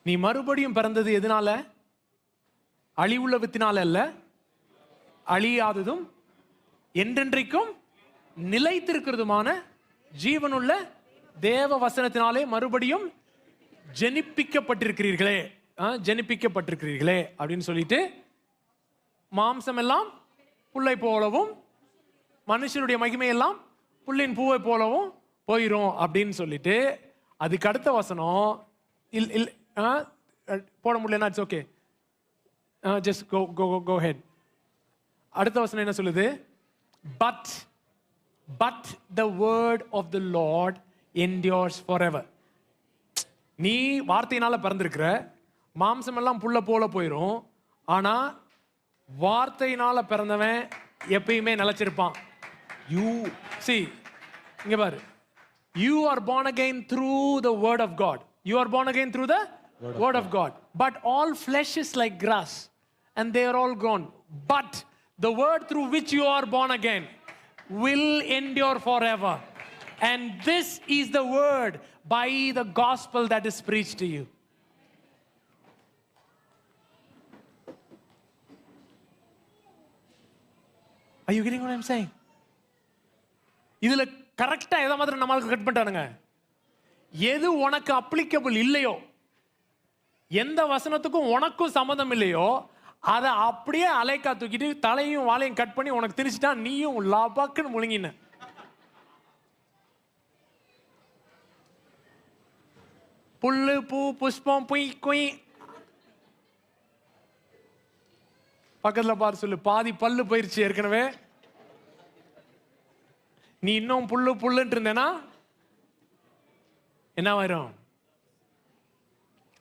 நீ மறுபடியும் பிறந்தது எதனால? அழிவுள்ள வித்தினால அல்ல, அழியாததும் என்றென்றைக்கும் நிலைத்திருக்கிறதுமான ஜீவனுள்ள தேவ வசனத்தினாலே மறுபடியும் ஜெனிப்பிக்கப்பட்டிருக்கிறீர்களே, ஜெனிப்பிக்கப்பட்டிருக்கிறீர்களே அப்படின்னு சொல்லிட்டு, மாம்சம் எல்லாம் புல்லை போலவும் மனுஷனுடைய மகிமை எல்லாம் புல்லின் பூவை போலவும் போயிரும் அப்படின்னு சொல்லிட்டு, அதுக்கு அடுத்த வசனம் போட முடியலன்னா it's okay, just go ahead. அடுத்த வசனம் என்ன சொல்லுது? But the word of the Lord endures forever. நீ வார்த்தையினால பிறந்திருக்கிற, மாம்சம் எல்லாம் புல்ல போல போயிரும், ஆனா வார்த்தையினால பிறந்தவன் எப்பயுமே நிலைச்சிருப்பான். யூ see, இங்க பாரு, you are born again through the word of God. You are born again through the word of God. But all flesh is like grass and they are all gone. But the word through which you are born again will endure forever. And this is the word by the gospel that is preached to you. Are you getting what I'm saying? இதுல கரெக்டா எதை மாதிரி நம்மளுக்கு cut பண்ணிட்டானுங்க. எது உனக்கு applicable இல்லையோ, எந்த வசனத்துக்கும் உனக்கும் சம்மந்தம் இல்லையோ, அதை அப்படியே அலைக்கா தூக்கிட்டு தலையும் வாழையும் கட் பண்ணி உனக்கு திணிச்சிட்டா நீயும் லாபாக்குன்னு முழுங்கின. புல்லு பூ புஷ்பம் புய் குய். பக்கத்துல பாரு, சொல்லு, பாதி பல்லு போயிருச்சு ஏற்கனவே. நீ இன்னும் புல்லு புல்லுன்னு இருந்தேனா என்ன ஆயிரும்?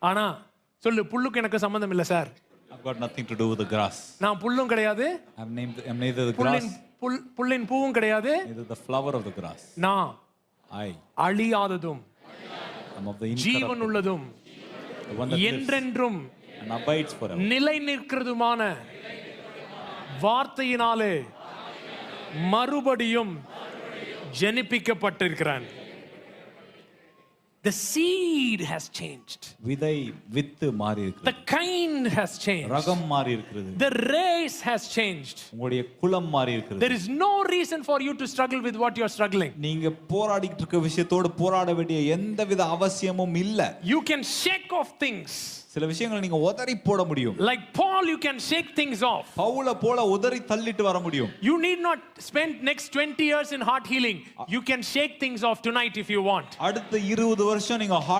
ஆனா சொல்லு, புல்லுக்கு எனக்கு சம்பந்தம் இல்லை sir. I've got nothing to do with the grass. நான் புல்லும் கிடையாது, I'm neither the grass, புல்லின் பூவும் கிடையாது, neither the flower of the grass. நான் I அழியாததும் am of the ஜீவன் உள்ளதும் the one that lives என்றென்றும் and abides forever. நிலை நிற்கிறதுமான வார்த்தையினாலே மறுபடியும் ஜெனிப்பிக்கப்பட்டிருக்கிறான். The seed has changed. விதை வித்து மாறி The இருக்கிறது. kind has changed. ரகம் மாறி இருக்கிறது. The race has changed. உங்களுடைய குலம் மாறி இருக்கிறது. There is no reason for you to struggle with what you are struggling. நீங்க போராடிட்டு இருக்க விஷயத்தோடு போராட வேண்டிய எந்தவித அவசியமும் இல்ல. You can shake off things. சில விஷயங்களை நீங்க உதறி போட முடியும். Like Paul, you can shake things off. பவுல போல உதறி தள்ளிட்டு வர முடியும். You need not spend next 20 years in heart healing. You can shake things off tonight if you want. அடுத்த 20 வருஷம் நீங்க